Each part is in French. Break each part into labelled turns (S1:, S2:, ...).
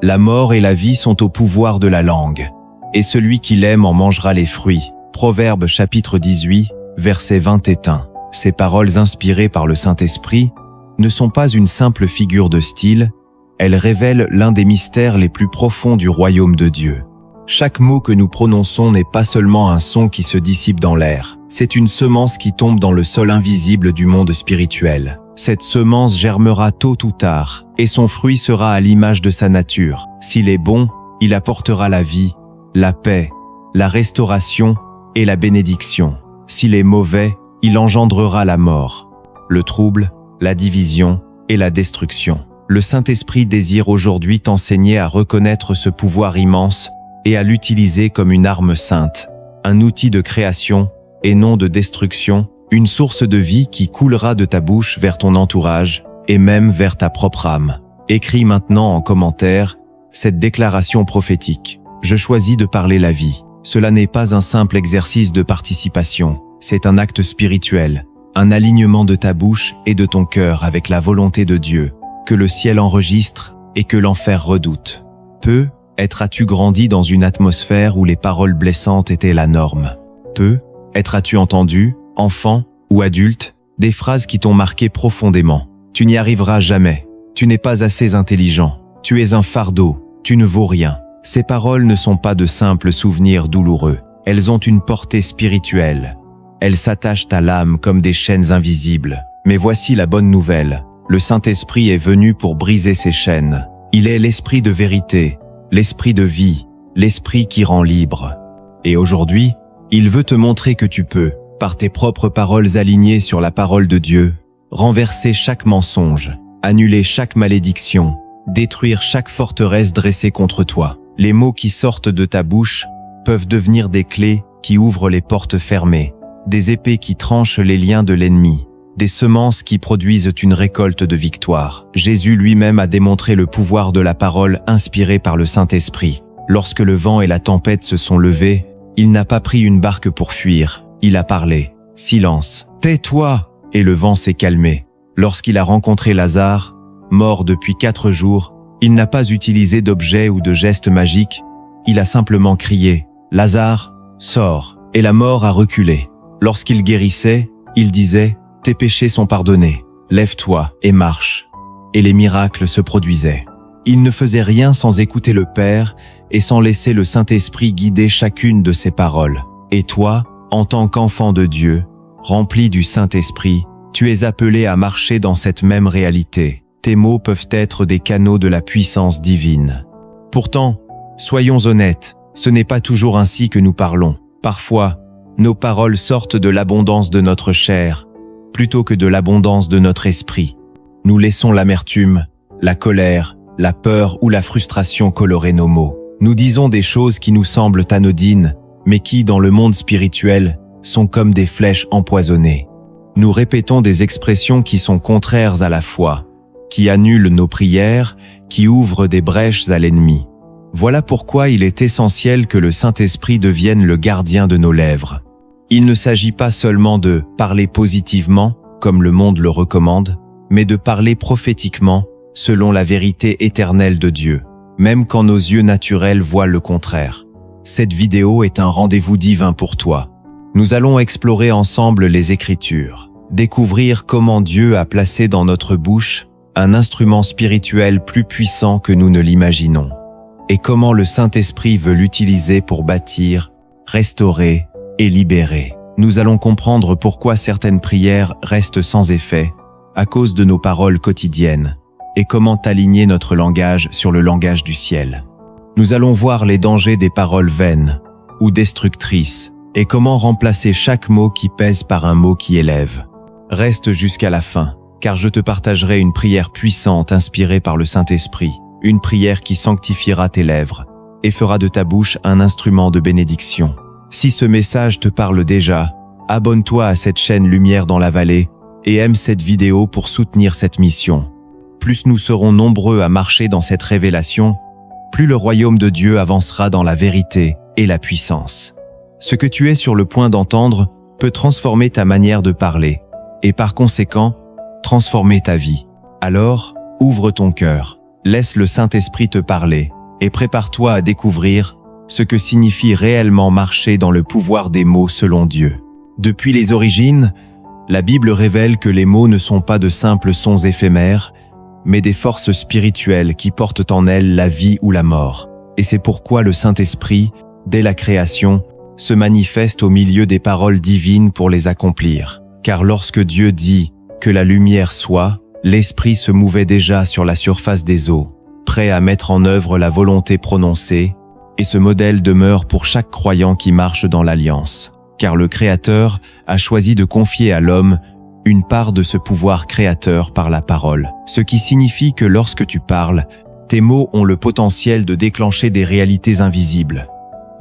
S1: La mort et la vie sont au pouvoir de la langue. Et celui qui l'aime en mangera les fruits. Proverbes chapitre 18, verset 21. Ces paroles inspirées par le Saint-Esprit ne sont pas une simple figure de style, elles révèlent l'un des mystères les plus profonds du royaume de Dieu. Chaque mot que nous prononçons n'est pas seulement un son qui se dissipe dans l'air, c'est une semence qui tombe dans le sol invisible du monde spirituel. Cette semence germera tôt ou tard, et son fruit sera à l'image de sa nature. S'il est bon, il apportera la vie, la paix, la restauration et la bénédiction. S'il est mauvais, il engendrera la mort, le trouble, la division et la destruction. Le Saint-Esprit désire aujourd'hui t'enseigner à reconnaître ce pouvoir immense et à l'utiliser comme une arme sainte, un outil de création et non de destruction, une source de vie qui coulera de ta bouche vers ton entourage et même vers ta propre âme. Écris maintenant en commentaire cette déclaration prophétique. Je choisis de parler la vie. Cela n'est pas un simple exercice de participation, c'est un acte spirituel, un alignement de ta bouche et de ton cœur avec la volonté de Dieu, que le ciel enregistre et que l'enfer redoute. As-tu grandi dans une atmosphère où les paroles blessantes étaient la norme? As-tu entendu, enfant ou adulte, des phrases qui t'ont marqué profondément? Tu n'y arriveras jamais. Tu n'es pas assez intelligent. Tu es un fardeau. Tu ne vaux rien. Ces paroles ne sont pas de simples souvenirs douloureux. Elles ont une portée spirituelle. Elles s'attachent à l'âme comme des chaînes invisibles. Mais voici la bonne nouvelle. Le Saint-Esprit est venu pour briser ces chaînes. Il est l'esprit de vérité, l'esprit de vie, l'esprit qui rend libre. Et aujourd'hui, il veut te montrer que tu peux, par tes propres paroles alignées sur la parole de Dieu, renverser chaque mensonge, annuler chaque malédiction, détruire chaque forteresse dressée contre toi. Les mots qui sortent de ta bouche peuvent devenir des clés qui ouvrent les portes fermées, des épées qui tranchent les liens de l'ennemi, des semences qui produisent une récolte de victoire. Jésus lui-même a démontré le pouvoir de la parole inspirée par le Saint-Esprit. Lorsque le vent et la tempête se sont levés, il n'a pas pris une barque pour fuir, il a parlé. Silence, tais-toi! Et le vent s'est calmé. Lorsqu'il a rencontré Lazare, mort depuis 4 jours, il n'a pas utilisé d'objets ou de gestes magiques, il a simplement crié « Lazare, sors !» Et la mort a reculé. Lorsqu'il guérissait, il disait « Tes péchés sont pardonnés, lève-toi et marche !» Et les miracles se produisaient. Il ne faisait rien sans écouter le Père et sans laisser le Saint-Esprit guider chacune de ses paroles. Et toi, en tant qu'enfant de Dieu, rempli du Saint-Esprit, tu es appelé à marcher dans cette même réalité. Tes mots peuvent être des canaux de la puissance divine. Pourtant, soyons honnêtes, ce n'est pas toujours ainsi que nous parlons. Parfois, nos paroles sortent de l'abondance de notre chair, plutôt que de l'abondance de notre esprit. Nous laissons l'amertume, la colère, la peur ou la frustration colorer nos mots. Nous disons des choses qui nous semblent anodines, mais qui, dans le monde spirituel, sont comme des flèches empoisonnées. Nous répétons des expressions qui sont contraires à la foi, qui annulent nos prières, qui ouvrent des brèches à l'ennemi. Voilà pourquoi il est essentiel que le Saint-Esprit devienne le gardien de nos lèvres. Il ne s'agit pas seulement de parler positivement, comme le monde le recommande, mais de parler prophétiquement, selon la vérité éternelle de Dieu, même quand nos yeux naturels voient le contraire. Cette vidéo est un rendez-vous divin pour toi. Nous allons explorer ensemble les Écritures, découvrir comment Dieu a placé dans notre bouche un instrument spirituel plus puissant que nous ne l'imaginons, et comment le Saint-Esprit veut l'utiliser pour bâtir, restaurer et libérer. Nous allons comprendre pourquoi certaines prières restent sans effet à cause de nos paroles quotidiennes, et comment aligner notre langage sur le langage du ciel. Nous allons voir les dangers des paroles vaines ou destructrices, et comment remplacer chaque mot qui pèse par un mot qui élève. Reste jusqu'à la fin, car je te partagerai une prière puissante inspirée par le Saint-Esprit, une prière qui sanctifiera tes lèvres et fera de ta bouche un instrument de bénédiction. Si ce message te parle déjà, abonne-toi à cette chaîne Lumière dans la Vallée et aime cette vidéo pour soutenir cette mission. Plus nous serons nombreux à marcher dans cette révélation, plus le royaume de Dieu avancera dans la vérité et la puissance. Ce que tu es sur le point d'entendre peut transformer ta manière de parler et par conséquent, transformer ta vie. Alors, ouvre ton cœur, laisse le Saint-Esprit te parler et prépare-toi à découvrir ce que signifie réellement marcher dans le pouvoir des mots selon Dieu. Depuis les origines, la Bible révèle que les mots ne sont pas de simples sons éphémères, mais des forces spirituelles qui portent en elles la vie ou la mort. Et c'est pourquoi le Saint-Esprit, dès la création, se manifeste au milieu des paroles divines pour les accomplir. Car lorsque Dieu dit que la lumière soit, l'Esprit se mouvait déjà sur la surface des eaux, prêt à mettre en œuvre la volonté prononcée, et ce modèle demeure pour chaque croyant qui marche dans l'Alliance. Car le Créateur a choisi de confier à l'homme une part de ce pouvoir créateur par la parole. Ce qui signifie que lorsque tu parles, tes mots ont le potentiel de déclencher des réalités invisibles,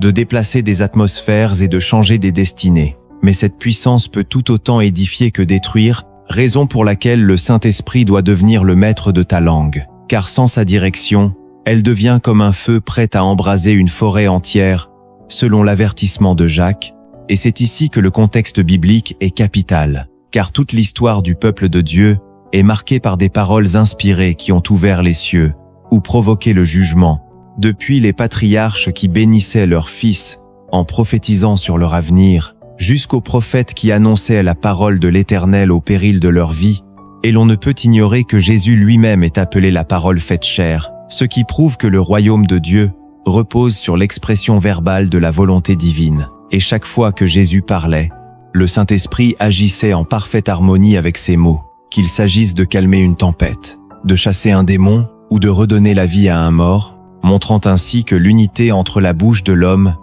S1: de déplacer des atmosphères et de changer des destinées. Mais cette puissance peut tout autant édifier que détruire, raison pour laquelle le Saint-Esprit doit devenir le maître de ta langue. Car sans sa direction, elle devient comme un feu prêt à embraser une forêt entière, selon l'avertissement de Jacques, et c'est ici que le contexte biblique est capital. Car toute l'histoire du peuple de Dieu est marquée par des paroles inspirées qui ont ouvert les cieux ou provoqué le jugement, depuis les patriarches qui bénissaient leurs fils en prophétisant sur leur avenir, jusqu'aux prophètes qui annonçaient la parole de l'Éternel au péril de leur vie, et l'on ne peut ignorer que Jésus lui-même est appelé la parole faite chair, ce qui prouve que le royaume de Dieu repose sur l'expression verbale de la volonté divine. Et chaque fois que Jésus parlait, le Saint-Esprit agissait en parfaite harmonie avec ses mots, qu'il s'agisse de calmer une tempête, de chasser un démon ou de redonner la vie à un mort, montrant ainsi que l'unité entre la bouche de l'homme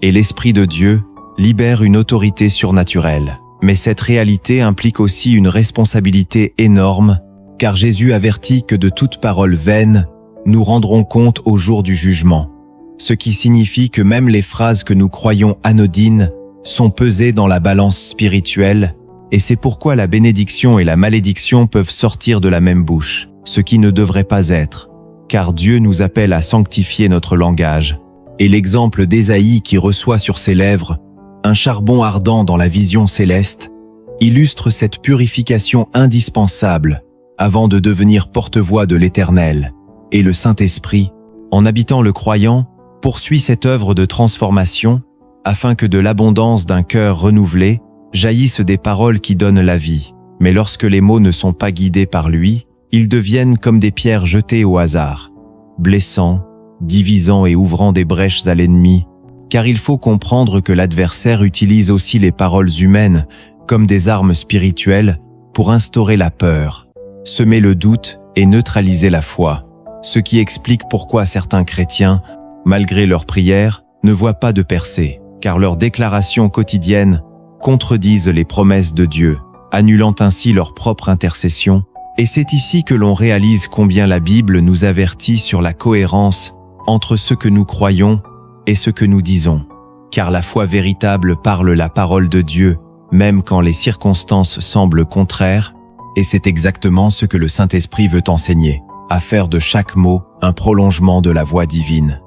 S1: et l'Esprit de Dieu libère une autorité surnaturelle. Mais cette réalité implique aussi une responsabilité énorme, car Jésus avertit que de toute parole vaine, nous rendrons compte au jour du jugement. Ce qui signifie que même les phrases que nous croyons anodines sont pesées dans la balance spirituelle, et c'est pourquoi la bénédiction et la malédiction peuvent sortir de la même bouche, ce qui ne devrait pas être, car Dieu nous appelle à sanctifier notre langage. Et l'exemple d'Ésaïe qui reçoit sur ses lèvres un charbon ardent dans la vision céleste illustre cette purification indispensable avant de devenir porte-voix de l'Éternel. Et le Saint-Esprit, en habitant le croyant, poursuit cette œuvre de transformation afin que de l'abondance d'un cœur renouvelé jaillissent des paroles qui donnent la vie. Mais lorsque les mots ne sont pas guidés par lui, ils deviennent comme des pierres jetées au hasard, blessant, divisant et ouvrant des brèches à l'ennemi, car il faut comprendre que l'adversaire utilise aussi les paroles humaines comme des armes spirituelles pour instaurer la peur, semer le doute et neutraliser la foi, ce qui explique pourquoi certains chrétiens, malgré leurs prières, ne voient pas de percée, car leurs déclarations quotidiennes contredisent les promesses de Dieu, annulant ainsi leur propre intercession. Et c'est ici que l'on réalise combien la Bible nous avertit sur la cohérence entre ce que nous croyons et ce que nous disons. Car la foi véritable parle la parole de Dieu, même quand les circonstances semblent contraires, et c'est exactement ce que le Saint-Esprit veut enseigner, à faire de chaque mot un prolongement de la voix divine,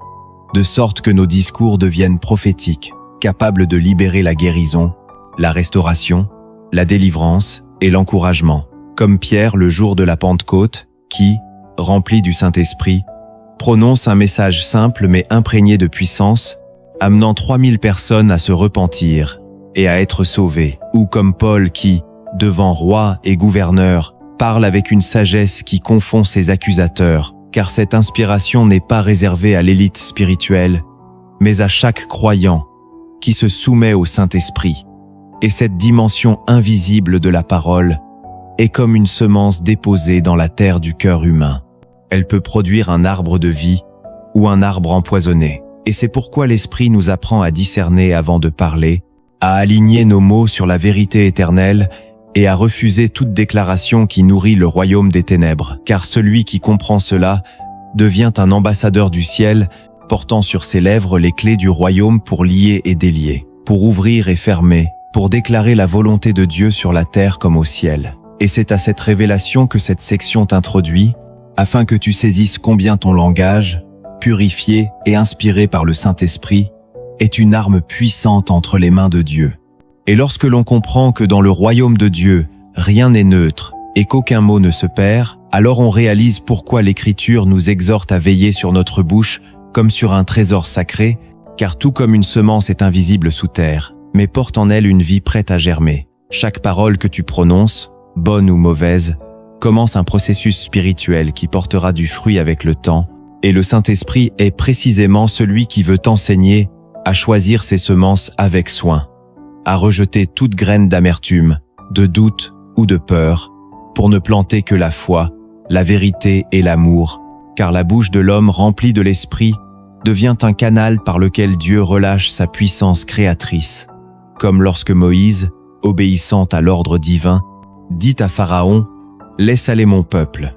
S1: de sorte que nos discours deviennent prophétiques, capables de libérer la guérison, la restauration, la délivrance et l'encouragement. Comme Pierre le jour de la Pentecôte, qui, rempli du Saint-Esprit, prononce un message simple mais imprégné de puissance, amenant 3000 personnes à se repentir et à être sauvées. Ou comme Paul qui, devant rois et gouverneurs, parle avec une sagesse qui confond ses accusateurs, car cette inspiration n'est pas réservée à l'élite spirituelle, mais à chaque croyant qui se soumet au Saint-Esprit. Et cette dimension invisible de la parole est comme une semence déposée dans la terre du cœur humain. Elle peut produire un arbre de vie ou un arbre empoisonné. Et c'est pourquoi l'Esprit nous apprend à discerner avant de parler, à aligner nos mots sur la vérité éternelle et à refuser toute déclaration qui nourrit le royaume des ténèbres. Car celui qui comprend cela devient un ambassadeur du ciel, portant sur ses lèvres les clés du royaume pour lier et délier, pour ouvrir et fermer, pour déclarer la volonté de Dieu sur la terre comme au ciel. Et c'est à cette révélation que cette section t'introduit, afin que tu saisisses combien ton langage, purifié et inspiré par le Saint-Esprit, est une arme puissante entre les mains de Dieu. Et lorsque l'on comprend que dans le royaume de Dieu, rien n'est neutre et qu'aucun mot ne se perd, Alors on réalise pourquoi l'Écriture nous exhorte à veiller sur notre bouche comme sur un trésor sacré, car tout comme une semence est invisible sous terre, mais porte en elle une vie prête à germer. Chaque parole que tu prononces, bonne ou mauvaise, commence un processus spirituel qui portera du fruit avec le temps, et le Saint-Esprit est précisément celui qui veut t'enseigner à choisir ses semences avec soin, à rejeter toute graine d'amertume, de doute ou de peur, pour ne planter que la foi, la vérité et l'amour, car la bouche de l'homme remplie de l'Esprit devient un canal par lequel Dieu relâche sa puissance créatrice, comme lorsque Moïse, obéissant à l'ordre divin, dit à Pharaon « Laisse aller mon peuple »,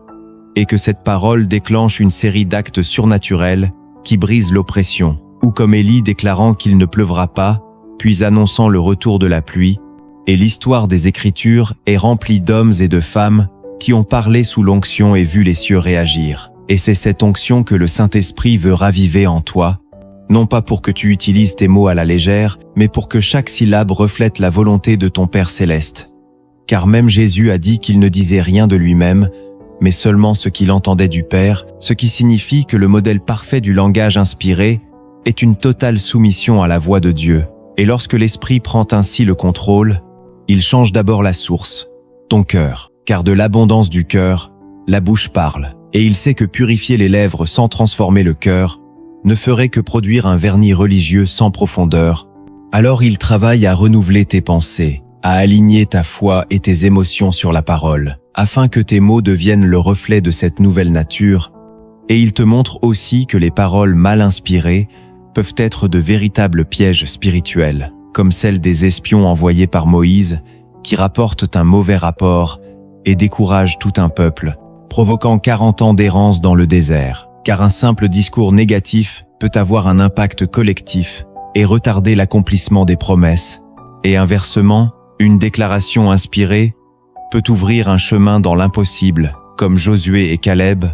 S1: et que cette parole déclenche une série d'actes surnaturels qui brisent l'oppression, ou comme Élie déclarant qu'il ne pleuvra pas, puis annonçant le retour de la pluie, et l'histoire des Écritures est remplie d'hommes et de femmes qui ont parlé sous l'onction et vu les cieux réagir. Et c'est cette onction que le Saint-Esprit veut raviver en toi, non pas pour que tu utilises tes mots à la légère, mais pour que chaque syllabe reflète la volonté de ton Père céleste. Car même Jésus a dit qu'il ne disait rien de lui-même, mais seulement ce qu'il entendait du Père, ce qui signifie que le modèle parfait du langage inspiré est une totale soumission à la voix de Dieu. Et lorsque l'Esprit prend ainsi le contrôle, il change d'abord la source, ton cœur, car de l'abondance du cœur, la bouche parle. Et il sait que purifier les lèvres sans transformer le cœur ne ferait que produire un vernis religieux sans profondeur. Alors il travaille à renouveler tes pensées, à aligner ta foi et tes émotions sur la parole, afin que tes mots deviennent le reflet de cette nouvelle nature, et il te montre aussi que les paroles mal inspirées peuvent être de véritables pièges spirituels, comme celles des espions envoyés par Moïse, qui rapportent un mauvais rapport et découragent tout un peuple, provoquant 40 ans d'errance dans le désert, car un simple discours négatif peut avoir un impact collectif et retarder l'accomplissement des promesses, et inversement, une déclaration inspirée peut ouvrir un chemin dans l'impossible, comme Josué et Caleb,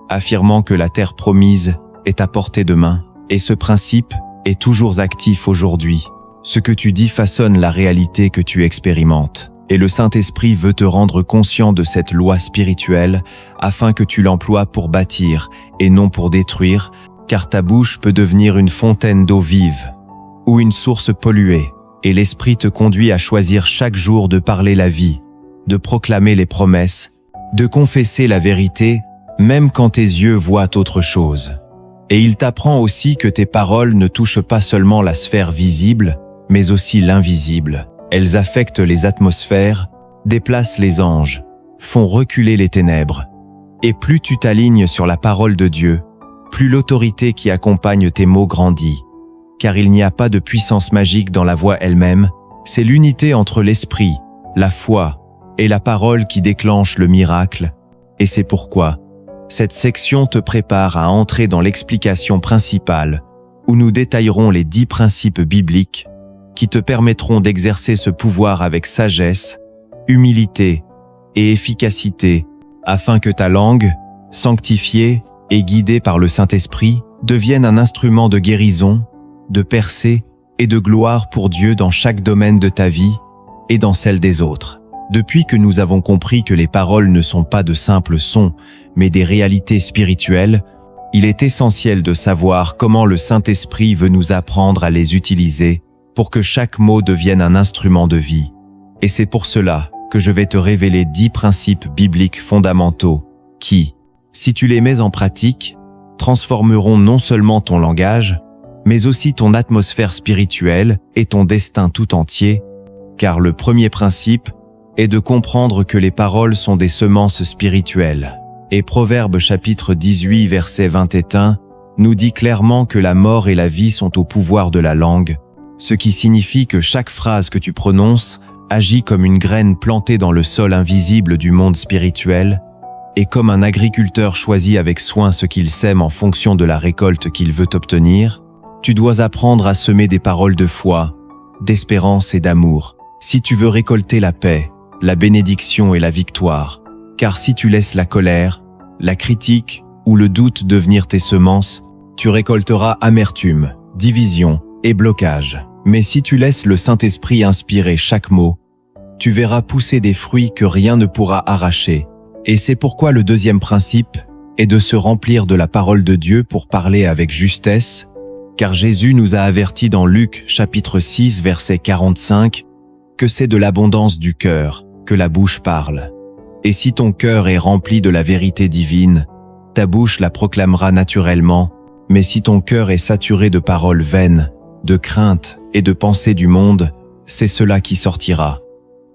S1: affirmant que la terre promise est à portée de main, et ce principe est toujours actif aujourd'hui. Ce que tu dis façonne la réalité que tu expérimentes. Et le Saint-Esprit veut te rendre conscient de cette loi spirituelle afin que tu l'emploies pour bâtir et non pour détruire, car ta bouche peut devenir une fontaine d'eau vive ou une source polluée, et l'Esprit te conduit à choisir chaque jour de parler la vie, de proclamer les promesses, de confesser la vérité, même quand tes yeux voient autre chose. Et il t'apprend aussi que tes paroles ne touchent pas seulement la sphère visible, mais aussi l'invisible. Elles affectent les atmosphères, déplacent les anges, font reculer les ténèbres. Et plus tu t'alignes sur la parole de Dieu, plus l'autorité qui accompagne tes mots grandit. Car il n'y a pas de puissance magique dans la voix elle-même, c'est l'unité entre l'esprit, la foi et la parole qui déclenche le miracle. Et c'est pourquoi cette section te prépare à entrer dans l'explication principale, où nous détaillerons les 10 principes bibliques qui te permettront d'exercer ce pouvoir avec sagesse, humilité et efficacité, afin que ta langue, sanctifiée et guidée par le Saint-Esprit, devienne un instrument de guérison, de percée et de gloire pour Dieu dans chaque domaine de ta vie et dans celle des autres. Depuis que nous avons compris que les paroles ne sont pas de simples sons, mais des réalités spirituelles, il est essentiel de savoir comment le Saint-Esprit veut nous apprendre à les utiliser pour que chaque mot devienne un instrument de vie. Et c'est pour cela que je vais te révéler 10 principes bibliques fondamentaux qui, si tu les mets en pratique, transformeront non seulement ton langage, mais aussi ton atmosphère spirituelle et ton destin tout entier, car le premier principe est de comprendre que les paroles sont des semences spirituelles. Et Proverbes chapitre 18 verset 21 nous dit clairement que la mort et la vie sont au pouvoir de la langue, ce qui signifie que chaque phrase que tu prononces agit comme une graine plantée dans le sol invisible du monde spirituel, et comme un agriculteur choisit avec soin ce qu'il sème en fonction de la récolte qu'il veut obtenir, tu dois apprendre à semer des paroles de foi, d'espérance et d'amour, si tu veux récolter la paix, la bénédiction et la victoire. Car si tu laisses la colère, la critique ou le doute devenir tes semences, tu récolteras amertume, division et blocage. Mais si tu laisses le Saint-Esprit inspirer chaque mot, tu verras pousser des fruits que rien ne pourra arracher, Et c'est pourquoi le deuxième principe est de se remplir de la parole de Dieu pour parler avec justesse, car Jésus nous a avertis dans Luc chapitre 6 verset 45 que c'est de l'abondance du cœur que la bouche parle. Et si ton cœur est rempli de la vérité divine, ta bouche la proclamera naturellement, mais si ton cœur est saturé de paroles vaines, de craintes et de pensées du monde, c'est cela qui sortira.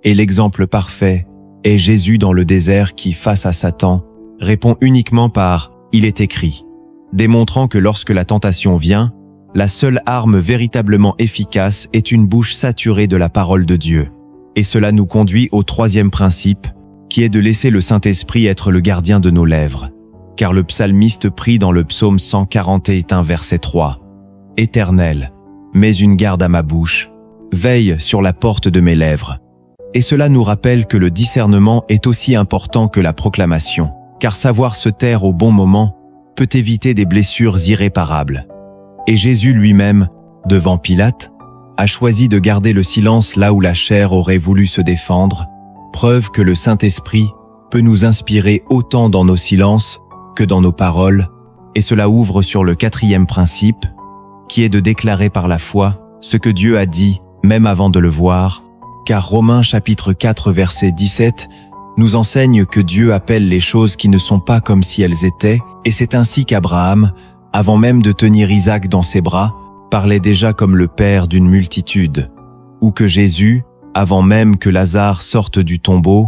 S1: Et l'exemple parfait est Jésus dans le désert qui, face à Satan, répond uniquement par « il est écrit », démontrant que lorsque la tentation vient, la seule arme véritablement efficace est une bouche saturée de la parole de Dieu. Et cela nous conduit au troisième principe, qui est de laisser le Saint-Esprit être le gardien de nos lèvres. Car le psalmiste prie dans le psaume 141 verset 3 « Éternel, mets une garde à ma bouche, veille sur la porte de mes lèvres. » Et cela nous rappelle que le discernement est aussi important que la proclamation, car savoir se taire au bon moment peut éviter des blessures irréparables. Et Jésus lui-même, devant Pilate, a choisi de garder le silence là où la chair aurait voulu se défendre, preuve que le Saint-Esprit peut nous inspirer autant dans nos silences que dans nos paroles, et cela ouvre sur le quatrième principe, qui est de déclarer par la foi ce que Dieu a dit, même avant de le voir, car Romains chapitre 4 verset 17 nous enseigne que Dieu appelle les choses qui ne sont pas comme si elles étaient, et c'est ainsi qu'Abraham, avant même de tenir Isaac dans ses bras, parlait déjà comme le père d'une multitude, ou que Jésus, avant même que Lazare sorte du tombeau,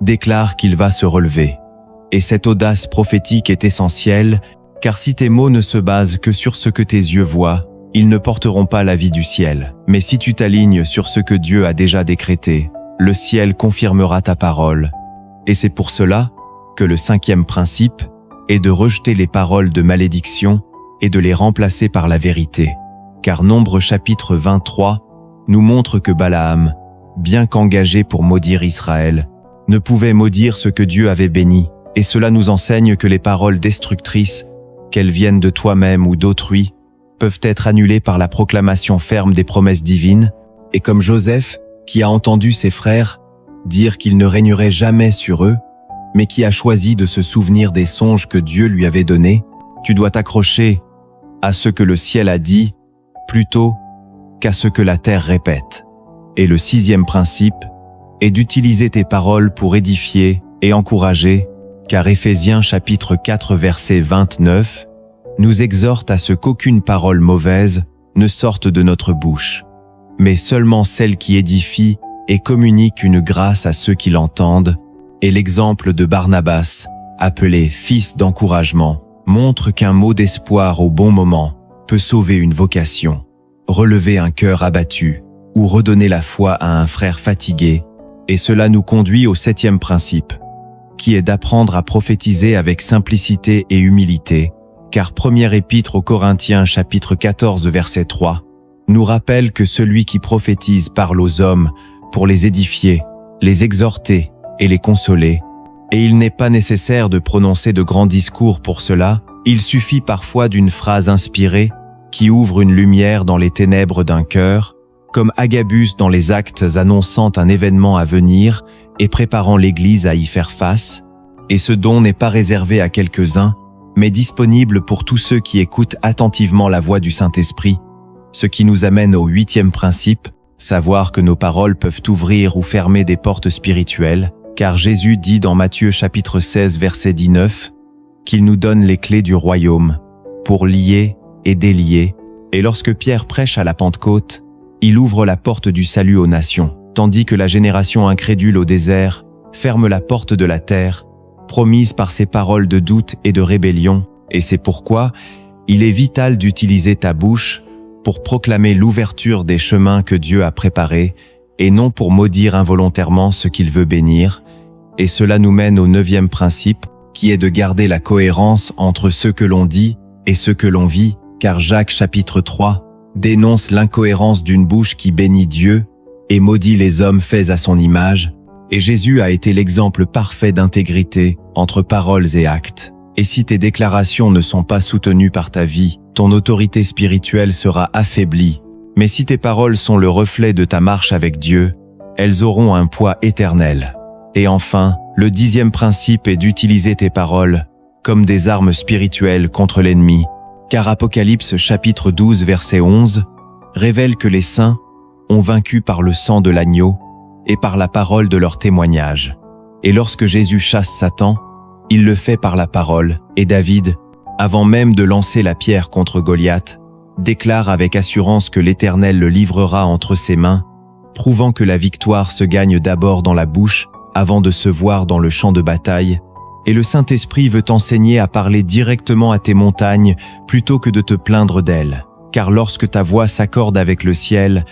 S1: déclare qu'il va se relever. Et cette audace prophétique est essentielle, car si tes mots ne se basent que sur ce que tes yeux voient, ils ne porteront pas la vie du ciel. Mais si tu t'alignes sur ce que Dieu a déjà décrété, le ciel confirmera ta parole. Et c'est pour cela que le cinquième principe est de rejeter les paroles de malédiction et de les remplacer par la vérité. Car Nombre chapitre 23 nous montre que Balaam, bien qu'engagé pour maudire Israël, ne pouvait maudire ce que Dieu avait béni, et cela nous enseigne que les paroles destructrices, qu'elles viennent de toi-même ou d'autrui, peuvent être annulées par la proclamation ferme des promesses divines, et comme Joseph, qui a entendu ses frères dire qu'il ne régnerait jamais sur eux, mais qui a choisi de se souvenir des songes que Dieu lui avait donnés, tu dois t'accrocher à ce que le ciel a dit, plutôt qu'à ce que la terre répète. Et le sixième principe est d'utiliser tes paroles pour édifier et encourager, car Éphésiens chapitre 4 verset 29 nous exhorte à ce qu'aucune parole mauvaise ne sorte de notre bouche, mais seulement celle qui édifie et communique une grâce à ceux qui l'entendent. Et l'exemple de Barnabas, appelé fils d'encouragement, montre qu'un mot d'espoir au bon moment peut sauver une vocation, relever un cœur abattu ou redonner la foi à un frère fatigué. Et cela nous conduit au septième principe, qui est d'apprendre à prophétiser avec simplicité et humilité, car première épître aux Corinthiens chapitre 14 verset 3 nous rappelle que celui qui prophétise parle aux hommes pour les édifier, les exhorter et les consoler, et il n'est pas nécessaire de prononcer de grands discours pour cela, il suffit parfois d'une phrase inspirée qui ouvre une lumière dans les ténèbres d'un cœur, comme Agabus dans les Actes annonçant un événement à venir et préparant l'Église à y faire face, et ce don n'est pas réservé à quelques-uns, mais disponible pour tous ceux qui écoutent attentivement la voix du Saint-Esprit, ce qui nous amène au huitième principe, savoir que nos paroles peuvent ouvrir ou fermer des portes spirituelles, car Jésus dit dans Matthieu chapitre 16 verset 19 qu'il nous donne les clés du royaume pour lier et délier, et lorsque Pierre prêche à la Pentecôte, il ouvre la porte du salut aux nations, tandis que la génération incrédule au désert ferme la porte de la terre, promise par ses paroles de doute et de rébellion, et c'est pourquoi il est vital d'utiliser ta bouche pour proclamer l'ouverture des chemins que Dieu a préparés, et non pour maudire involontairement ce qu'il veut bénir. Et cela nous mène au neuvième principe, qui est de garder la cohérence entre ce que l'on dit et ce que l'on vit, car Jacques chapitre 3 dénonce l'incohérence d'une bouche qui bénit Dieu et maudit les hommes faits à son image, et Jésus a été l'exemple parfait d'intégrité entre paroles et actes. Et si tes déclarations ne sont pas soutenues par ta vie, ton autorité spirituelle sera affaiblie. Mais si tes paroles sont le reflet de ta marche avec Dieu, elles auront un poids éternel. Et enfin, Le 10e principe est d'utiliser tes paroles comme des armes spirituelles contre l'ennemi, car Apocalypse chapitre 12 verset 11 révèle que les saints ont vaincu par le sang de l'agneau et par la parole de leur témoignage. Et lorsque Jésus chasse Satan, il le fait par la parole, et David, avant même de lancer la pierre contre Goliath, déclare avec assurance que l'Éternel le livrera entre ses mains, prouvant que la victoire se gagne d'abord dans la bouche avant de se voir dans le champ de bataille, et le Saint-Esprit veut t'enseigner à parler directement à tes montagnes plutôt que de te plaindre d'elles. Car lorsque ta voix s'accorde avec le ciel,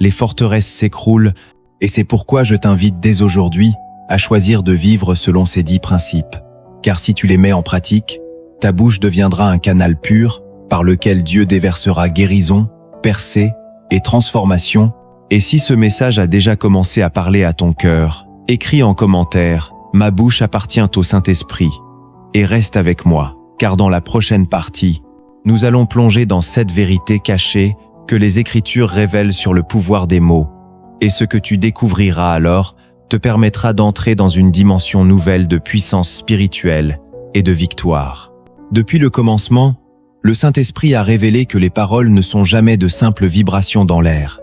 S1: les forteresses s'écroulent, et c'est pourquoi je t'invite dès aujourd'hui à choisir de vivre selon ces 10 principes. Car si tu les mets en pratique, ta bouche deviendra un canal pur par lequel Dieu déversera guérison, percée et transformation. Et si ce message a déjà commencé à parler à ton cœur, écris en commentaire « Ma bouche appartient au Saint-Esprit » et reste avec moi, car dans la prochaine partie, nous allons plonger dans 7 vérités cachées que les Écritures révèlent sur le pouvoir des mots. Et ce que tu découvriras alors te permettra d'entrer dans une dimension nouvelle de puissance spirituelle et de victoire. Depuis le commencement, le Saint-Esprit a révélé que les paroles ne sont jamais de simples vibrations dans l'air.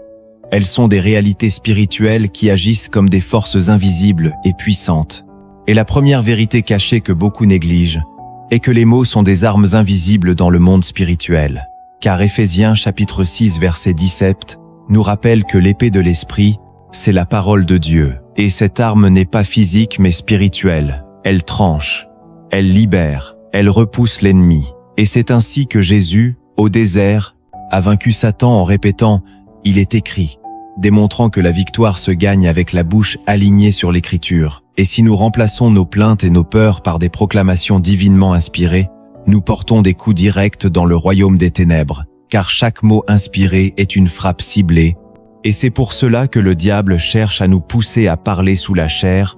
S1: Elles sont des réalités spirituelles qui agissent comme des forces invisibles et puissantes. Et la première vérité cachée que beaucoup négligent est que les mots sont des armes invisibles dans le monde spirituel. Car Éphésiens chapitre 6 verset 17 nous rappelle que l'épée de l'esprit, c'est la parole de Dieu. Et cette arme n'est pas physique mais spirituelle. Elle tranche, elle libère, elle repousse l'ennemi. Et c'est ainsi que Jésus, au désert, a vaincu Satan en répétant « Il est écrit », démontrant que la victoire se gagne avec la bouche alignée sur l'Écriture. Et si nous remplaçons nos plaintes et nos peurs par des proclamations divinement inspirées, nous portons des coups directs dans le royaume des ténèbres, car chaque mot inspiré est une frappe ciblée, et c'est pour cela que le diable cherche à nous pousser à parler sous la chair,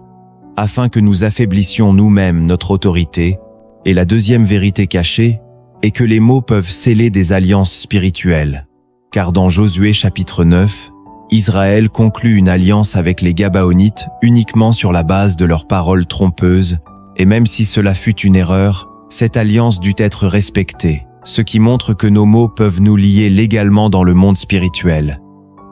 S1: afin que nous affaiblissions nous-mêmes notre autorité. Et la deuxième vérité cachée est que les mots peuvent sceller des alliances spirituelles. Car dans Josué chapitre 9, Israël conclut une alliance avec les Gabaonites uniquement sur la base de leurs paroles trompeuses, et même si cela fut une erreur, cette alliance dut être respectée, ce qui montre que nos mots peuvent nous lier légalement dans le monde spirituel.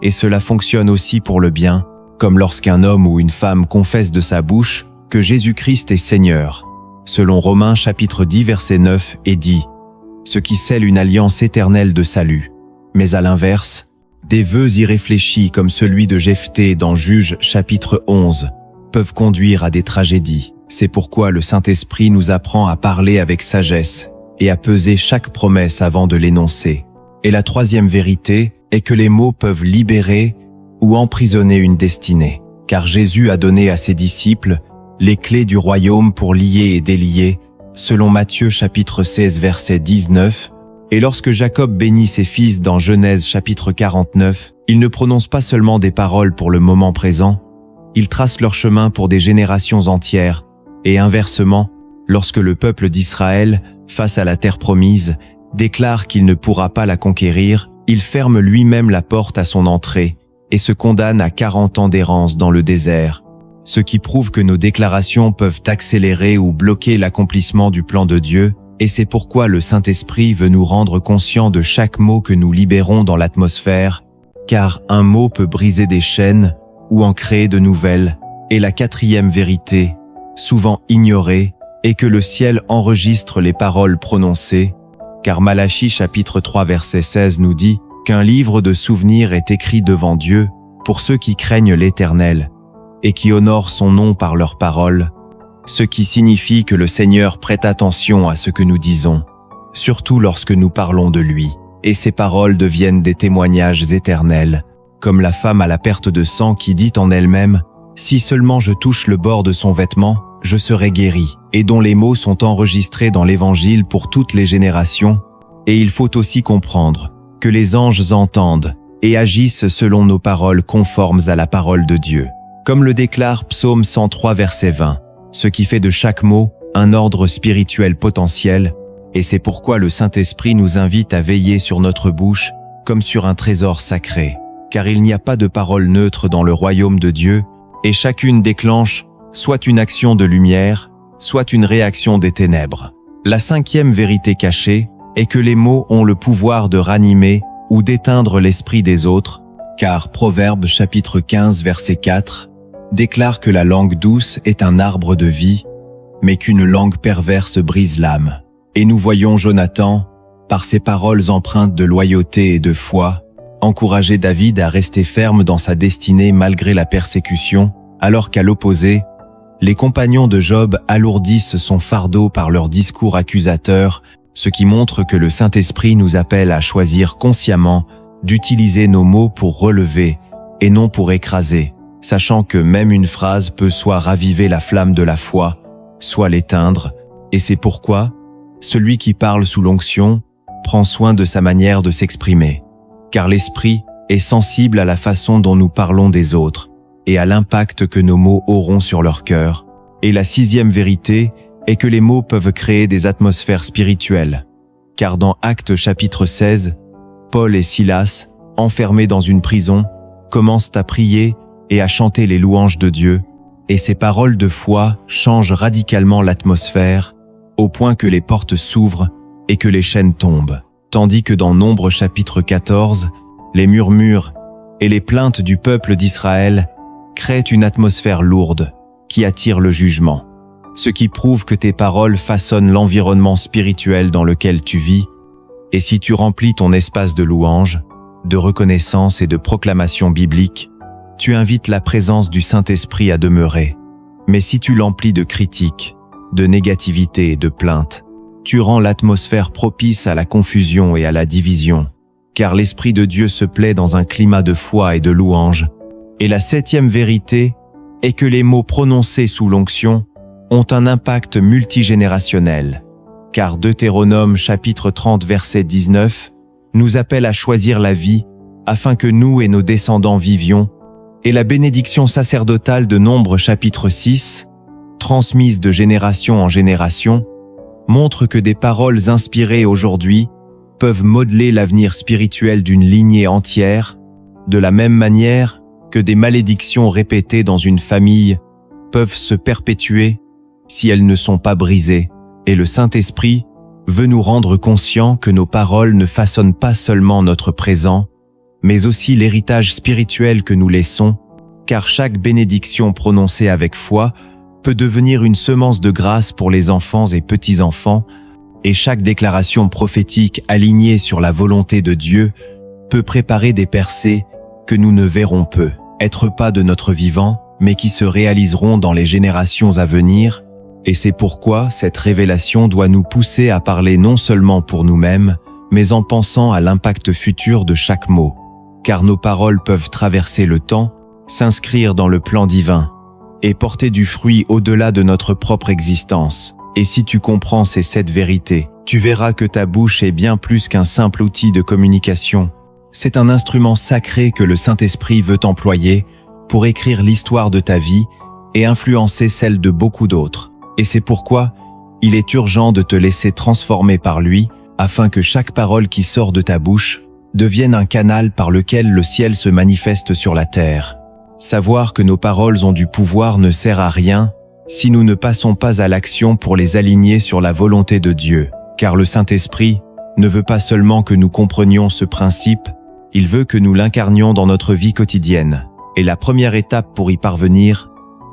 S1: Et cela fonctionne aussi pour le bien, comme lorsqu'un homme ou une femme confesse de sa bouche que Jésus-Christ est Seigneur. Selon Romains chapitre 10 verset 9 est dit « Ce qui scelle une alliance éternelle de salut ». Mais à l'inverse, des vœux irréfléchis comme celui de Jephthé dans Juges chapitre 11 peuvent conduire à des tragédies. C'est pourquoi le Saint-Esprit nous apprend à parler avec sagesse et à peser chaque promesse avant de l'énoncer. Et la troisième vérité est que les mots peuvent libérer ou emprisonner une destinée. Car Jésus a donné à ses disciples les clés du royaume pour lier et délier, selon Matthieu chapitre 16 verset 19. Et lorsque Jacob bénit ses fils dans Genèse chapitre 49, il ne prononce pas seulement des paroles pour le moment présent, il trace leur chemin pour des générations entières. Et inversement, lorsque le peuple d'Israël, face à la terre promise, déclare qu'il ne pourra pas la conquérir, il ferme lui-même la porte à son entrée et se condamne à 40 ans d'errance dans le désert, ce qui prouve que nos déclarations peuvent accélérer ou bloquer l'accomplissement du plan de Dieu, et c'est pourquoi le Saint-Esprit veut nous rendre conscients de chaque mot que nous libérons dans l'atmosphère, car un mot peut briser des chaînes ou en créer de nouvelles. Et la quatrième vérité, souvent ignorée, est que le ciel enregistre les paroles prononcées, car Malachie chapitre 3 verset 16 nous dit qu'un livre de souvenirs est écrit devant Dieu pour ceux qui craignent l'Éternel et qui honorent son nom par leurs paroles, ce qui signifie que le Seigneur prête attention à ce que nous disons, surtout lorsque nous parlons de lui, et ces paroles deviennent des témoignages éternels, comme la femme à la perte de sang qui dit en elle-même « Si seulement je touche le bord de son vêtement, je serai guéri », et dont les mots sont enregistrés dans l'Évangile pour toutes les générations. Et il faut aussi comprendre que les anges entendent et agissent selon nos paroles conformes à la parole de Dieu. Comme le déclare Psaume 103 verset 20, ce qui fait de chaque mot un ordre spirituel potentiel, et c'est pourquoi le Saint-Esprit nous invite à veiller sur notre bouche comme sur un trésor sacré, car il n'y a pas de parole neutre dans le royaume de Dieu, et chacune déclenche soit une action de lumière, soit une réaction des ténèbres. La cinquième vérité cachée est que les mots ont le pouvoir de ranimer ou d'éteindre l'esprit des autres, car Proverbes chapitre 15 verset 4 déclare que la langue douce est un arbre de vie, mais qu'une langue perverse brise l'âme. Et nous voyons Jonathan, par ses paroles empreintes de loyauté et de foi, encourager David à rester ferme dans sa destinée malgré la persécution, alors qu'à l'opposé, les compagnons de Job alourdissent son fardeau par leurs discours accusateurs, ce qui montre que le Saint-Esprit nous appelle à choisir consciemment d'utiliser nos mots pour relever et non pour écraser, sachant que même une phrase peut soit raviver la flamme de la foi, soit l'éteindre, et c'est pourquoi celui qui parle sous l'onction prend soin de sa manière de s'exprimer, car l'Esprit est sensible à la façon dont nous parlons des autres et à l'impact que nos mots auront sur leur cœur. Et la sixième vérité est que les mots peuvent créer des atmosphères spirituelles, car dans Actes chapitre 16, Paul et Silas, enfermés dans une prison, commencent à prier et à chanter les louanges de Dieu, et ces paroles de foi changent radicalement l'atmosphère, au point que les portes s'ouvrent et que les chaînes tombent. Tandis que dans Nombres chapitre 14, les murmures et les plaintes du peuple d'Israël créent une atmosphère lourde qui attire le jugement. Ce qui prouve que tes paroles façonnent l'environnement spirituel dans lequel tu vis, et si tu remplis ton espace de louange, de reconnaissance et de proclamation biblique, tu invites la présence du Saint-Esprit à demeurer. Mais si tu l'emplis de critiques, de négativité et de plaintes, tu rends l'atmosphère propice à la confusion et à la division, car l'Esprit de Dieu se plaît dans un climat de foi et de louange. Et la septième vérité est que les mots prononcés sous l'onction ont un impact multigénérationnel, car Deutéronome chapitre 30 verset 19 nous appelle à choisir la vie afin que nous et nos descendants vivions, et la bénédiction sacerdotale de Nombres chapitre 6, transmise de génération en génération, montre que des paroles inspirées aujourd'hui peuvent modeler l'avenir spirituel d'une lignée entière, de la même manière que des malédictions répétées dans une famille peuvent se perpétuer si elles ne sont pas brisées, et le Saint-Esprit veut nous rendre conscients que nos paroles ne façonnent pas seulement notre présent, mais aussi l'héritage spirituel que nous laissons, car chaque bénédiction prononcée avec foi peut devenir une semence de grâce pour les enfants et petits-enfants, et chaque déclaration prophétique alignée sur la volonté de Dieu peut préparer des percées que nous ne verrons peu être pas de notre vivant, mais qui se réaliseront dans les générations à venir, et c'est pourquoi cette révélation doit nous pousser à parler non seulement pour nous-mêmes, mais en pensant à l'impact futur de chaque mot, car nos paroles peuvent traverser le temps, s'inscrire dans le plan divin, et porter du fruit au-delà de notre propre existence. Et si tu comprends ces 7 vérités, tu verras que ta bouche est bien plus qu'un simple outil de communication. C'est un instrument sacré que le Saint-Esprit veut employer pour écrire l'histoire de ta vie et influencer celle de beaucoup d'autres. Et c'est pourquoi il est urgent de te laisser transformer par lui, afin que chaque parole qui sort de ta bouche devienne un canal par lequel le ciel se manifeste sur la terre. Savoir que nos paroles ont du pouvoir ne sert à rien si nous ne passons pas à l'action pour les aligner sur la volonté de Dieu, car le Saint-Esprit ne veut pas seulement que nous comprenions ce principe, il veut que nous l'incarnions dans notre vie quotidienne. Et la première étape pour y parvenir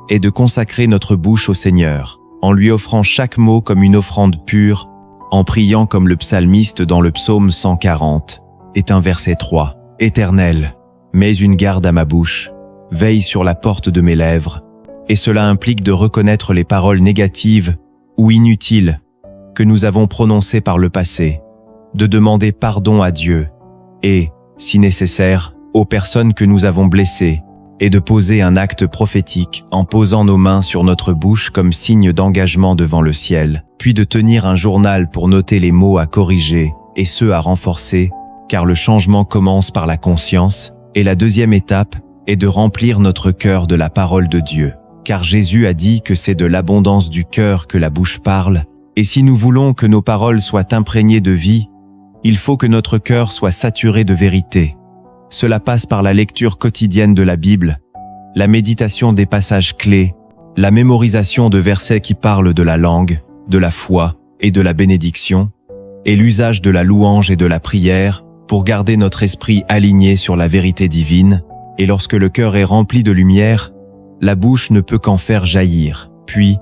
S1: est de consacrer notre bouche au Seigneur, en lui offrant chaque mot comme une offrande pure, en priant comme le psalmiste dans le psaume 140. Est un verset 3. Éternel, mets une garde à ma bouche, veille sur la porte de mes lèvres, et cela implique de reconnaître les paroles négatives ou inutiles que nous avons prononcées par le passé, de demander pardon à Dieu et, si nécessaire, aux personnes que nous avons blessées, et de poser un acte prophétique en posant nos mains sur notre bouche comme signe d'engagement devant le ciel, puis de tenir un journal pour noter les mots à corriger et ceux à renforcer, car le changement commence par la conscience, et la deuxième étape est de remplir notre cœur de la parole de Dieu, car Jésus a dit que c'est de l'abondance du cœur que la bouche parle, et si nous voulons que nos paroles soient imprégnées de vie, il faut que notre cœur soit saturé de vérité. Cela passe par la lecture quotidienne de la Bible, la méditation des passages clés la mémorisation de versets qui parlent de la langue, de la foi et de la bénédiction, et l'usage de la louange et de la prière pour garder notre esprit aligné sur la vérité divine, et lorsque le cœur est rempli de lumière, la bouche ne peut qu'en faire jaillir. Puis,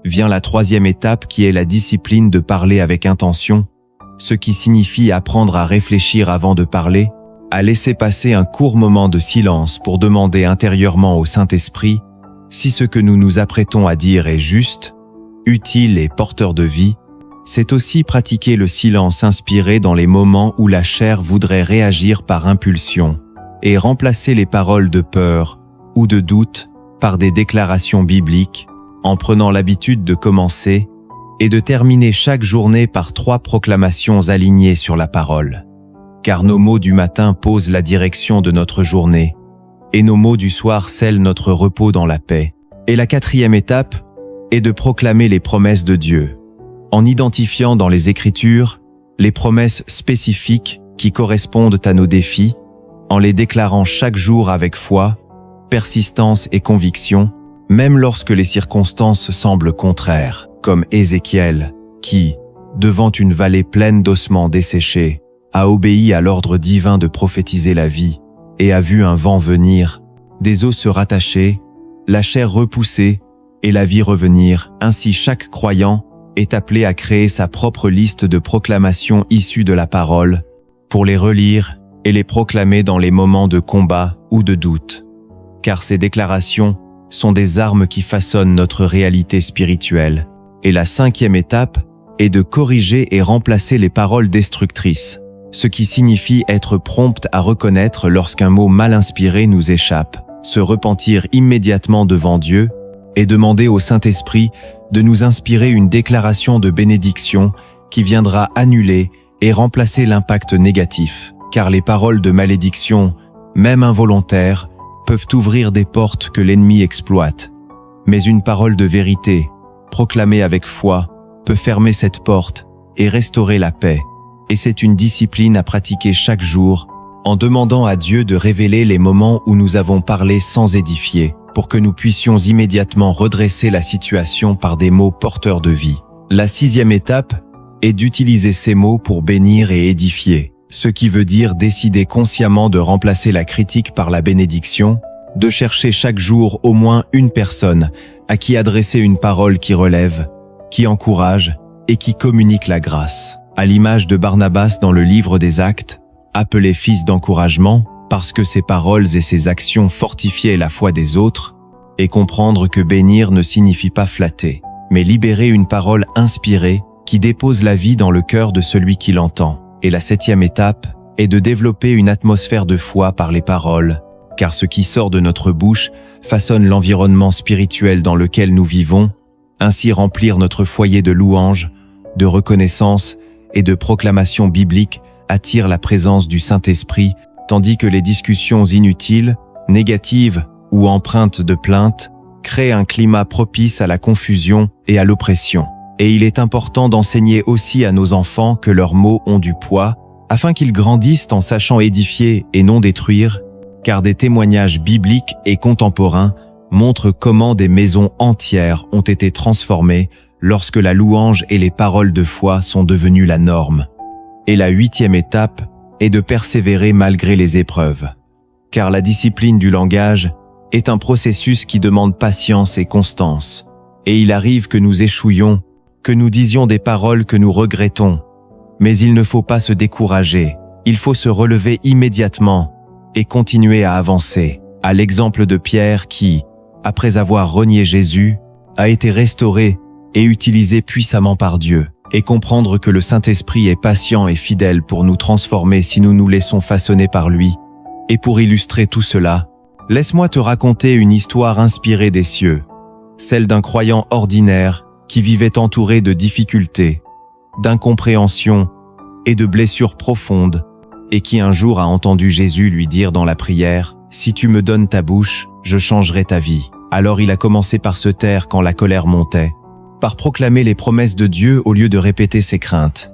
S1: vient la troisième étape qui est la discipline de parler avec intention, ce qui signifie apprendre à réfléchir avant de parler, à laisser passer un court moment de silence pour demander intérieurement au Saint-Esprit si ce que nous nous apprêtons à dire est juste, utile et porteur de vie. C'est aussi pratiquer le silence inspiré dans les moments où la chair voudrait réagir par impulsion et remplacer les paroles de peur ou de doute par des déclarations bibliques en prenant l'habitude de commencer et de terminer chaque journée par 3 proclamations alignées sur la parole. Car nos mots du matin posent la direction de notre journée et nos mots du soir scellent notre repos dans la paix. Et la 4e étape est de proclamer les promesses de Dieu, en identifiant dans les Écritures les promesses spécifiques qui correspondent à nos défis, en les déclarant chaque jour avec foi, persistance et conviction, même lorsque les circonstances semblent contraires, comme Ézéchiel, qui, devant une vallée pleine d'ossements desséchés, a obéi à l'ordre divin de prophétiser la vie, et a vu un vent venir, des os se rattacher, la chair repousser, et la vie revenir. Ainsi chaque croyant est appelé à créer sa propre liste de proclamations issues de la parole, pour les relire et les proclamer dans les moments de combat ou de doute. Car ces déclarations sont des armes qui façonnent notre réalité spirituelle. Et la 5e étape est de corriger et remplacer les paroles destructrices, ce qui signifie être prompte à reconnaître lorsqu'un mot mal inspiré nous échappe, se repentir immédiatement devant Dieu et demander au Saint-Esprit de nous inspirer une déclaration de bénédiction qui viendra annuler et remplacer l'impact négatif, car les paroles de malédiction, même involontaires, peuvent ouvrir des portes que l'ennemi exploite. Mais une parole de vérité, proclamée avec foi, peut fermer cette porte et restaurer la paix. Et c'est une discipline à pratiquer chaque jour, en demandant à Dieu de révéler les moments où nous avons parlé sans édifier, pour que nous puissions immédiatement redresser la situation par des mots porteurs de vie. La 6e étape est d'utiliser ces mots pour bénir et édifier, ce qui veut dire décider consciemment de remplacer la critique par la bénédiction, de chercher chaque jour au moins une personne à qui adresser une parole qui relève, qui encourage et qui communique la grâce. À l'image de Barnabas dans le livre des Actes, appelé fils d'encouragement, parce que ses paroles et ses actions fortifiaient la foi des autres, et comprendre que bénir ne signifie pas flatter, mais libérer une parole inspirée qui dépose la vie dans le cœur de celui qui l'entend. Et la 7e étape est de développer une atmosphère de foi par les paroles, car ce qui sort de notre bouche façonne l'environnement spirituel dans lequel nous vivons, ainsi remplir notre foyer de louanges, de reconnaissance et de proclamation biblique attire la présence du Saint-Esprit, tandis que les discussions inutiles, négatives ou empreintes de plainte créent un climat propice à la confusion et à l'oppression. Et il est important d'enseigner aussi à nos enfants que leurs mots ont du poids, afin qu'ils grandissent en sachant édifier et non détruire, car des témoignages bibliques et contemporains montrent comment des maisons entières ont été transformées lorsque la louange et les paroles de foi sont devenues la norme. Et la 8e étape est de persévérer malgré les épreuves, car la discipline du langage est un processus qui demande patience et constance, et il arrive que nous échouions, que nous disions des paroles que nous regrettons. Mais il ne faut pas se décourager, il faut se relever immédiatement et continuer à avancer, à l'exemple de Pierre qui, après avoir renié Jésus, a été restauré et utilisé puissamment par Dieu, et comprendre que le Saint-Esprit est patient et fidèle pour nous transformer si nous nous laissons façonner par lui. Et pour illustrer tout cela, laisse-moi te raconter une histoire inspirée des cieux, celle d'un croyant ordinaire qui vivait entouré de difficultés, d'incompréhension et de blessures profondes, et qui un jour a entendu Jésus lui dire dans la prière « Si tu me donnes ta bouche, je changerai ta vie ». Alors il a commencé par se taire quand la colère montait, par proclamer les promesses de Dieu au lieu de répéter ses craintes,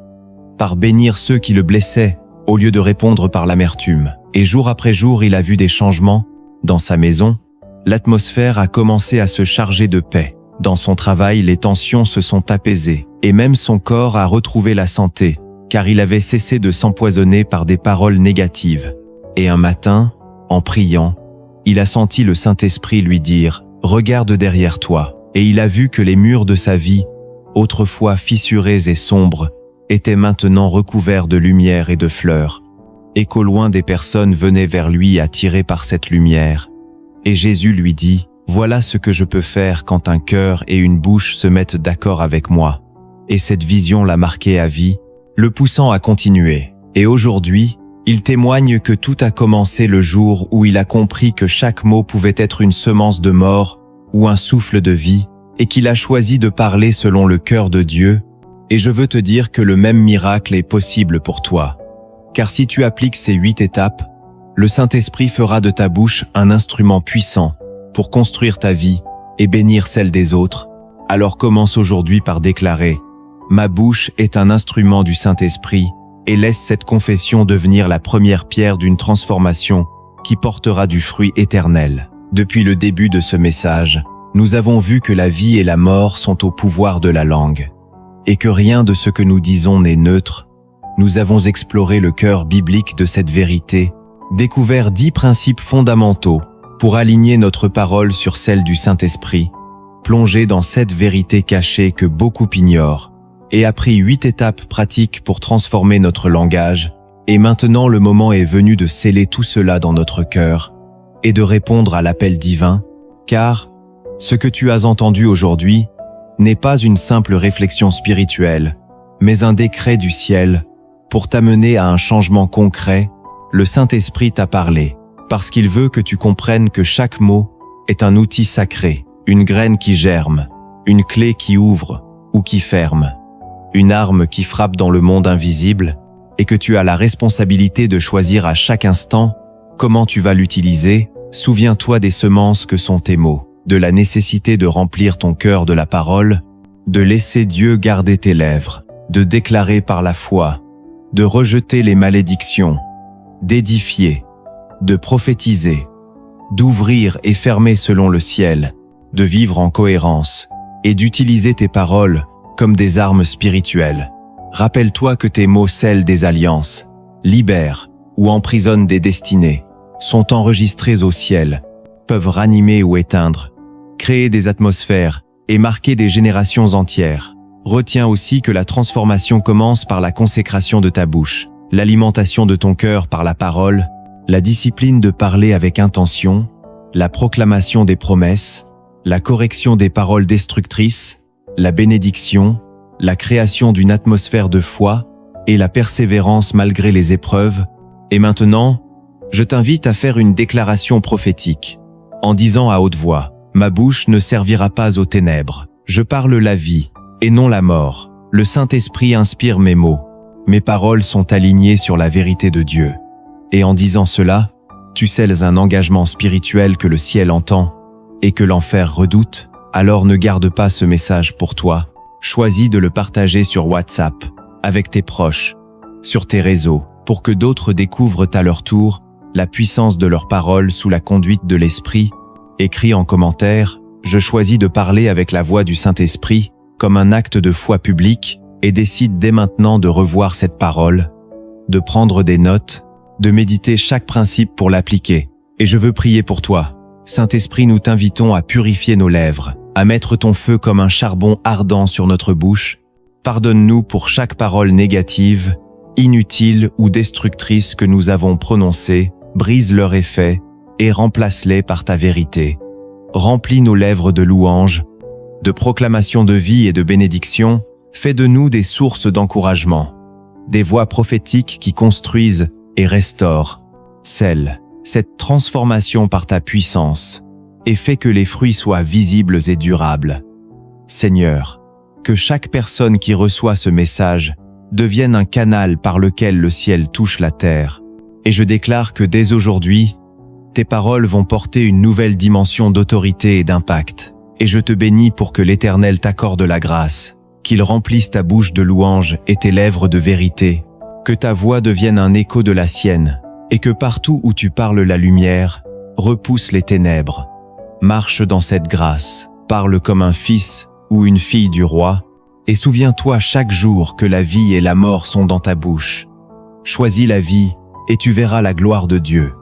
S1: par bénir ceux qui le blessaient au lieu de répondre par l'amertume. Et jour après jour, il a vu des changements dans sa maison, l'atmosphère a commencé à se charger de paix. Dans son travail, les tensions se sont apaisées, et même son corps a retrouvé la santé, car il avait cessé de s'empoisonner par des paroles négatives. Et un matin, en priant, il a senti le Saint-Esprit lui dire « Regarde derrière toi ». Et il a vu que les murs de sa vie, autrefois fissurés et sombres, étaient maintenant recouverts de lumière et de fleurs, et qu'au loin des personnes venaient vers lui attirées par cette lumière. Et Jésus lui dit « Voilà ce que je peux faire quand un cœur et une bouche se mettent d'accord avec moi. » Et cette vision l'a marqué à vie, le poussant à continuer. Et aujourd'hui, il témoigne que tout a commencé le jour où il a compris que chaque mot pouvait être une semence de mort ou un souffle de vie, et qu'il a choisi de parler selon le cœur de Dieu. Et je veux te dire que le même miracle est possible pour toi. Car si tu appliques ces 8 étapes, le Saint-Esprit fera de ta bouche un instrument puissant pour construire ta vie et bénir celle des autres. Alors commence aujourd'hui par déclarer « Ma bouche est un instrument du Saint-Esprit » et laisse cette confession devenir la première pierre d'une transformation qui portera du fruit éternel. Depuis le début de ce message, nous avons vu que la vie et la mort sont au pouvoir de la langue, et que rien de ce que nous disons n'est neutre. Nous avons exploré le cœur biblique de cette vérité, découvert 10 principes fondamentaux pour aligner notre parole sur celle du Saint-Esprit, plongé dans cette vérité cachée que beaucoup ignorent, et appris 8 étapes pratiques pour transformer notre langage. Et maintenant le moment est venu de sceller tout cela dans notre cœur et de répondre à l'appel divin, car ce que tu as entendu aujourd'hui n'est pas une simple réflexion spirituelle, mais un décret du ciel pour t'amener à un changement concret. Le Saint-Esprit t'a parlé, parce qu'il veut que tu comprennes que chaque mot est un outil sacré, une graine qui germe, une clé qui ouvre ou qui ferme, une arme qui frappe dans le monde invisible, et que tu as la responsabilité de choisir à chaque instant comment tu vas l'utiliser. Souviens-toi des semences que sont tes mots, de la nécessité de remplir ton cœur de la parole, de laisser Dieu garder tes lèvres, de déclarer par la foi, de rejeter les malédictions, d'édifier, de prophétiser, d'ouvrir et fermer selon le ciel, de vivre en cohérence et d'utiliser tes paroles comme des armes spirituelles. Rappelle-toi que tes mots scellent des alliances, libèrent ou emprisonnent des destinées, sont enregistrés au ciel, peuvent ranimer ou éteindre, créer des atmosphères et marquer des générations entières. Retiens aussi que la transformation commence par la consécration de ta bouche, l'alimentation de ton cœur par la parole, la discipline de parler avec intention, la proclamation des promesses, la correction des paroles destructrices, la bénédiction, la création d'une atmosphère de foi et la persévérance malgré les épreuves. Et maintenant, je t'invite à faire une déclaration prophétique, en disant à haute voix, « Ma bouche ne servira pas aux ténèbres. Je parle la vie, et non la mort. Le Saint-Esprit inspire mes mots. Mes paroles sont alignées sur la vérité de Dieu. » Et en disant cela, tu scelles un engagement spirituel que le ciel entend et que l'enfer redoute. Alors ne garde pas ce message pour toi. Choisis de le partager sur WhatsApp, avec tes proches, sur tes réseaux, pour que d'autres découvrent à leur tour la puissance de leurs paroles sous la conduite de l'Esprit. Écris en commentaire « Je choisis de parler avec la voix du Saint-Esprit » comme un acte de foi public et décide dès maintenant de revoir cette parole, de prendre des notes, de méditer chaque principe pour l'appliquer. Et je veux prier pour toi. Saint-Esprit, nous t'invitons à purifier nos lèvres, à mettre ton feu comme un charbon ardent sur notre bouche. Pardonne-nous pour chaque parole négative, inutile ou destructrice que nous avons prononcée, brise leur effet et remplace-les par ta vérité. Remplis nos lèvres de louanges, de proclamations de vie et de bénédictions. Fais de nous des sources d'encouragement, des voix prophétiques qui construisent et restaurent. Scelle cette transformation par ta puissance et fais que les fruits soient visibles et durables. Seigneur, que chaque personne qui reçoit ce message devienne un canal par lequel le ciel touche la terre. Et je déclare que dès aujourd'hui, tes paroles vont porter une nouvelle dimension d'autorité et d'impact. Et je te bénis pour que l'Éternel t'accorde la grâce, qu'il remplisse ta bouche de louanges et tes lèvres de vérité, que ta voix devienne un écho de la sienne, et que partout où tu parles la lumière repousse les ténèbres. Marche dans cette grâce, parle comme un fils ou une fille du roi, et souviens-toi chaque jour que la vie et la mort sont dans ta bouche. Choisis la vie, et tu verras la gloire de Dieu.